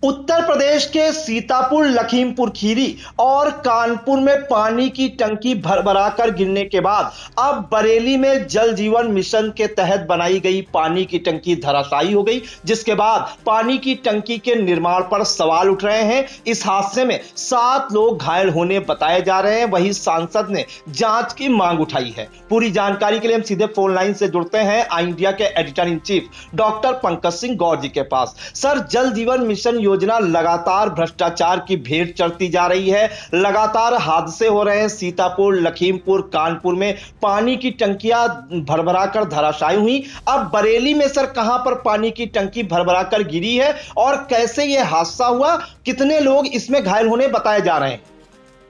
उत्तर प्रदेश के सीतापुर, लखीमपुर खीरी और कानपुर में पानी की टंकी भरभराकर गिरने के बाद अब बरेली में जल जीवन मिशन के तहत बनाई गई पानी की टंकी धराशायी हो गई, जिसके बाद पानी की टंकी के निर्माण पर सवाल उठ रहे हैं। इस हादसे में 7 लोग घायल होने बताए जा रहे हैं। वहीं सांसद ने जांच की मांग उठाई है। पूरी जानकारी के लिए हम सीधे फोन लाइन से जुड़ते हैं आई इंडिया के editor in chief doctor Pankaj Singh Gaur ji के पास। सर, जल जीवन मिशन योजना लगातार भ्रष्टाचार की भेंट चढ़ती जा रही है। लगातार हादसे हो रहे हैं। सीतापुर, लखीमपुर, कानपुर में पानी की टंकियां भरभराकर धराशायी हुई। अब बरेली में सर कहां पर पानी की टंकी भरभराकर गिरी है और कैसे यह हादसा हुआ, कितने लोग इसमें घायल होने बताए जा रहे हैं?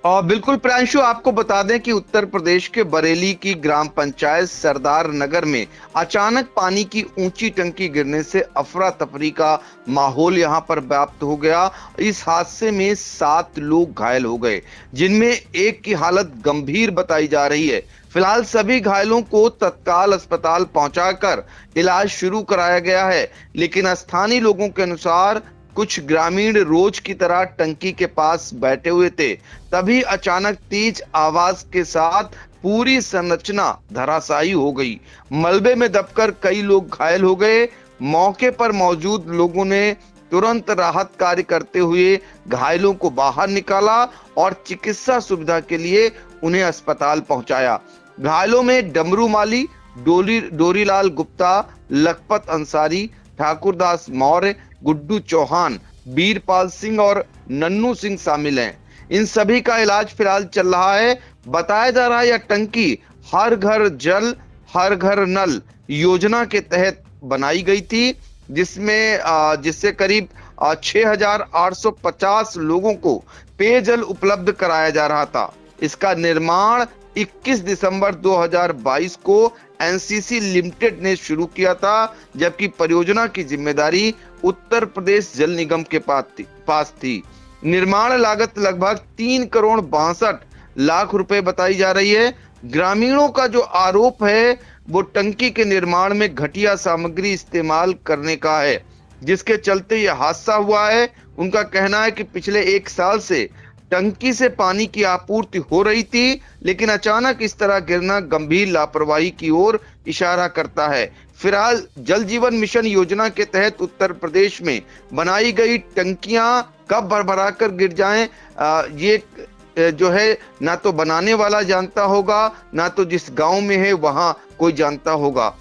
और बिल्कुल प्रांशु, आपको बता दें कि उत्तर प्रदेश के बरेली की ग्राम पंचायत सरदार नगर में अचानक पानी की ऊंची टंकी गिरने से अफरा तफरी का माहौल यहां पर व्याप्त हो गया। इस हादसे में 7 लोग घायल हो गए, जिनमें एक की हालत गंभीर बताई जा रही है। फिलहाल सभी घायलों को तत्काल अस्पताल पहुंचाकर इलाज शुरू कराया गया है, लेकिन स्थानीय लोगों के अनुसार कुछ ग्रामीण रोज की तरह टंकी के पास बैठे हुए थे, तभी अचानक तेज आवाज के साथ पूरी संरचना धराशायी हो गई। मलबे में दबकर कई लोग घायल हो गए। मौके पर मौजूद लोगों ने तुरंत राहत कार्य करते हुए घायलों को बाहर निकाला और चिकित्सा सुविधा के लिए उन्हें अस्पताल पहुंचाया। घायलों में डमरू माली, डोरीलाल गुप्ता, लखपत अंसारी, ठाकुरदास मौर्य, गुड्डू चौहान, बीरपाल सिंह और नन्नू सिंह शामिल हैं। इन सभी का इलाज फिलहाल चल रहा है। बताया जा रहा है यह टंकी हर घर जल हर घर नल योजना के तहत बनाई गई थी, जिससे करीब 6,850 लोगों को पेयजल उपलब्ध कराया जा रहा था। इसका निर्माण 21 दिसंबर 2022 को एनसीसी लिमिटेड ने शुरू किया था, जबकि परियोजना की जिम्मेदारी उत्तर प्रदेश जल निगम के पास थी। निर्माण लागत लगभग 3 करोड़ 62 लाख रुपए बताई जा रही है। ग्रामीणों का जो आरोप है वो टंकी के निर्माण में घटिया सामग्री इस्तेमाल करने का है, जिसके चलते यह हादसा हुआ है। उनका कहना है कि पिछले 1 साल से टंकी से पानी की आपूर्ति हो रही थी, लेकिन अचानक इस तरह गिरना गंभीर लापरवाही की ओर इशारा करता है। फिलहाल जल जीवन मिशन योजना के तहत उत्तर प्रदेश में बनाई गई टंकियां कब भरभराकर गिर जाएं, ये जो है ना तो बनाने वाला जानता होगा, ना तो जिस गांव में है वहां कोई जानता होगा।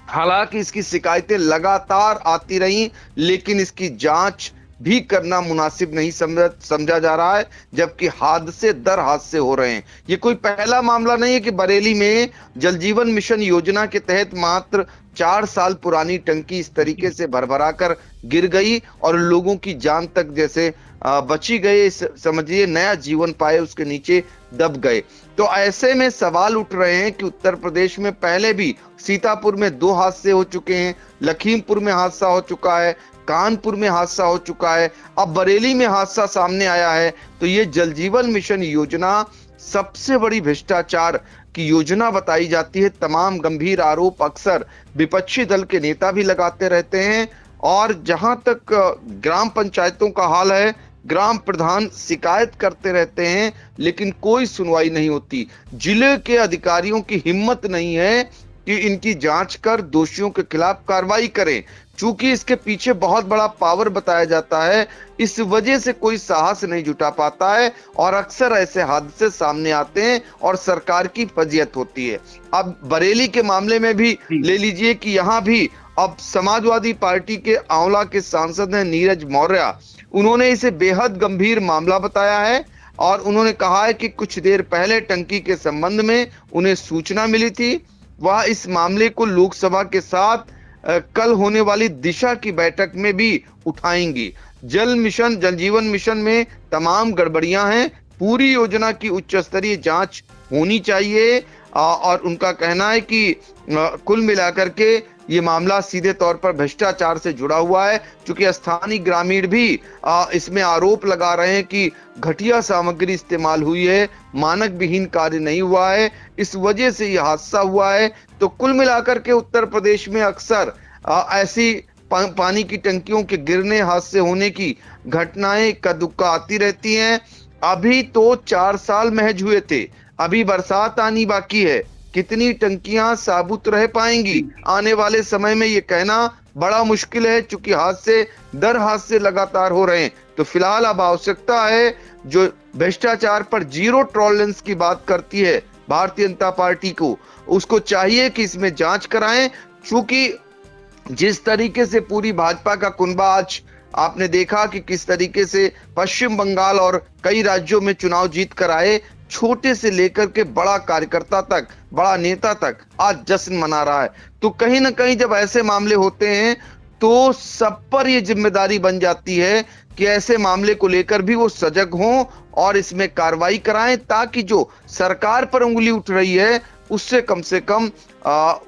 हालांकि इसकी शिकायतें लगातार आती रही, लेकिन इसकी जांच भी करना मुनासिब नहीं समझा जा रहा है, जबकि हादसे दर हादसे हो रहे हैं। ये कोई पहला मामला नहीं है कि बरेली में जल जीवन मिशन योजना के तहत मात्र 4 साल पुरानी टंकी इस तरीके से भरभराकर गिर गई और लोगों की जान तक जैसे बची गए, समझिए नया जीवन पाए उसके नीचे दब गए। तो ऐसे में सवाल उठ रहे हैं कि उत्तर प्रदेश में पहले भी सीतापुर में 2 हादसे हो चुके हैं, लखीमपुर में हादसा हो चुका है, कानपुर में हादसा हो चुका है, अब बरेली में हादसा सामने आया है। तो ये जल जीवन मिशन योजना सबसे बड़ी भ्रष्टाचार की योजना बताई जाती है। तमाम गंभीर आरोप अक्सर विपक्षी दल के नेता भी लगाते रहते हैं और जहां तक ग्राम पंचायतों का हाल है, ग्राम प्रधान शिकायत करते रहते हैं, लेकिन कोई सुनवाई नहीं होती। जिले के अधिकारियों की हिम्मत नहीं है कि इनकी जांच कर दोषियों के खिलाफ कार्रवाई करें। चूंकि इसके पीछे बहुत बड़ा पावर बताया जाता है, इस वजह से कोई साहस नहीं जुटा पाता है और अक्सर ऐसे हादसे सामने आते हैं और सरकार की फजीहत होती है। अब बरेली के मामले में भी ले लीजिए कि यहाँ भी अब समाजवादी पार्टी के आंवला के सांसद हैं नीरज मौर्य, उन्होंने इसे बेहद गंभीर मामला बताया है और उन्होंने कहा है कि कुछ देर पहले टंकी के संबंध में उन्हें सूचना मिली थी। वह इस मामले को लोकसभा के साथ कल होने वाली दिशा की बैठक में भी उठाएंगी। जल जीवन मिशन में तमाम गड़बड़ियां हैं, पूरी योजना की उच्च स्तरीय जांच होनी चाहिए और उनका कहना है कि कुल मिलाकर के ये मामला सीधे तौर पर भ्रष्टाचार से जुड़ा हुआ है, क्योंकि स्थानीय ग्रामीण भी इसमें आरोप लगा रहे हैं कि घटिया सामग्री इस्तेमाल हुई है, मानक विहीन कार्य नहीं हुआ है, इस वजह से यह हादसा हुआ है। तो कुल मिलाकर के उत्तर प्रदेश में अक्सर ऐसी पानी की टंकियों के गिरने, हादसे होने की घटनाएं इक्का दुक्का आती रहती हैं। अभी तो 4 साल महज हुए थे, अभी बरसात आनी बाकी है। कितनी टंकियां साबुत रह पाएंगी आने वाले समय में, ये कहना बड़ा मुश्किल है, चूंकि हादसे दर हादसे लगातार हो रहे हैं। तो फिलहाल अब आवश्यकता है, जो भ्रष्टाचार पर जीरो टॉलरेंस की बात करती है भारतीय जनता पार्टी को, उसको चाहिए कि इसमें जांच कराएं। चूंकि जिस तरीके से पूरी भाजपा का कुनबा आज आपने देखा कि किस तरीके से पश्चिम बंगाल और कई राज्यों में चुनाव जीत कर आए, छोटे से लेकर के बड़ा कार्यकर्ता तक, बड़ा नेता तक आज जश्न मना रहा है। तो कहीं ना कहीं जब ऐसे मामले होते हैं तो सब पर यह जिम्मेदारी बन जाती है कि ऐसे मामले को लेकर भी वो सजग हों और इसमें कार्रवाई कराएं, ताकि जो सरकार पर उंगली उठ रही है उससे कम से कम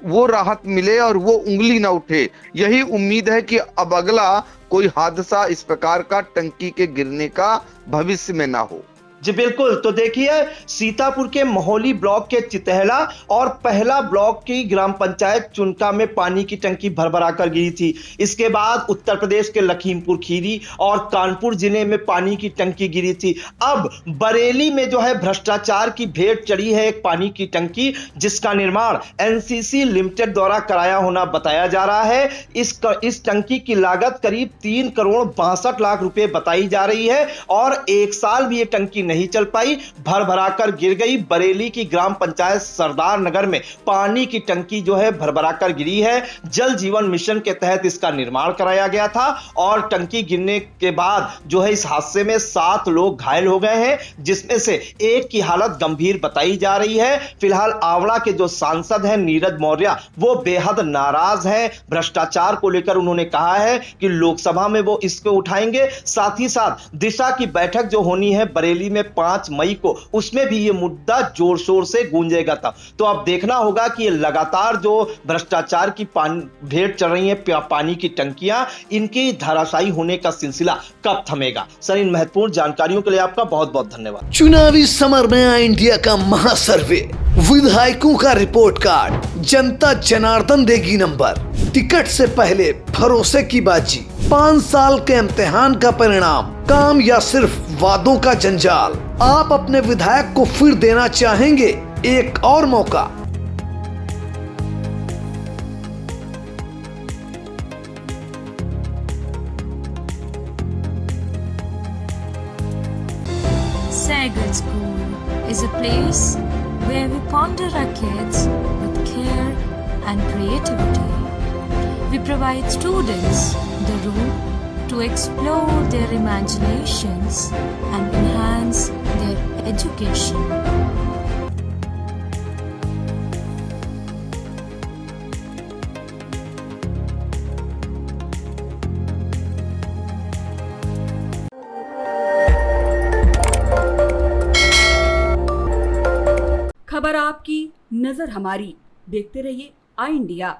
वो राहत मिले और वो उंगली ना उठे। यही उम्मीद है कि अब अगला कोई हादसा इस प्रकार का टंकी के गिरने का भविष्य में ना हो। जी बिल्कुल। तो देखिए, सीतापुर के मोहली ब्लॉक के चितहला और पहला ब्लॉक की ग्राम पंचायत चुनका में पानी की टंकी भरभरा कर गिरी थी। इसके बाद उत्तर प्रदेश के लखीमपुर खीरी और कानपुर जिले में पानी की टंकी गिरी थी। अब बरेली में जो है भ्रष्टाचार की भेंट चढ़ी है एक पानी की टंकी, जिसका निर्माण एनसीसी लिमिटेड द्वारा कराया होना बताया जा रहा है। इस टंकी की लागत करीब 3 करोड़ 62 लाख रुपए बताई जा रही है और 1 साल भी ये टंकी नहीं चल पाई, भर भराकर गिर गई। बरेली की ग्राम पंचायत सरदार नगर में पानी की टंकी जो है भर भराकर गिरी है। जल जीवन मिशन के तहत इसका निर्माण कराया गया था और टंकी गिरने के बाद जो है इस हादसे में 7 लोग घायल हो गए हैं, जिसमें से एक की हालत गंभीर बताई जा रही है। फिलहाल आंवला के जो सांसद हैं नीरज मौर्य, वो बेहद नाराज हैं भ्रष्टाचार को लेकर। उन्होंने कहा है कि लोकसभा में वो इसको उठाएंगे, साथ ही साथ दिशा की बैठक जो होनी है बरेली में 5 मई को, उसमें भी ये मुद्दा जोर शोर से गूंजेगा था। तो अब देखना होगा कि ये लगातार जो भ्रष्टाचार की भेंट चढ़ रही है पानी की टंकियां, इनकी धराशायी होने का सिलसिला कब थमेगा। सर, इन महत्वपूर्ण जानकारियों के लिए आपका बहुत बहुत धन्यवाद। चुनावी समर में आया इंडिया का महासर्वे, विधायकों का रिपोर्ट कार्ड, जनता जनार्दन देगी नंबर, टिकट से पहले भरोसे की बाजी, 5 साल के इम्तिहान का परिणाम, काम या सिर्फ वादों का जंजाल। आप अपने विधायक को फिर देना चाहेंगे एक और मौका। Sagar School is a place where we ponder our kids with care and creativity. We provide students the room to explore their imaginations and enhance their education. खबर आपकी, नजर हमारी। देखते रहिए आई इंडिया।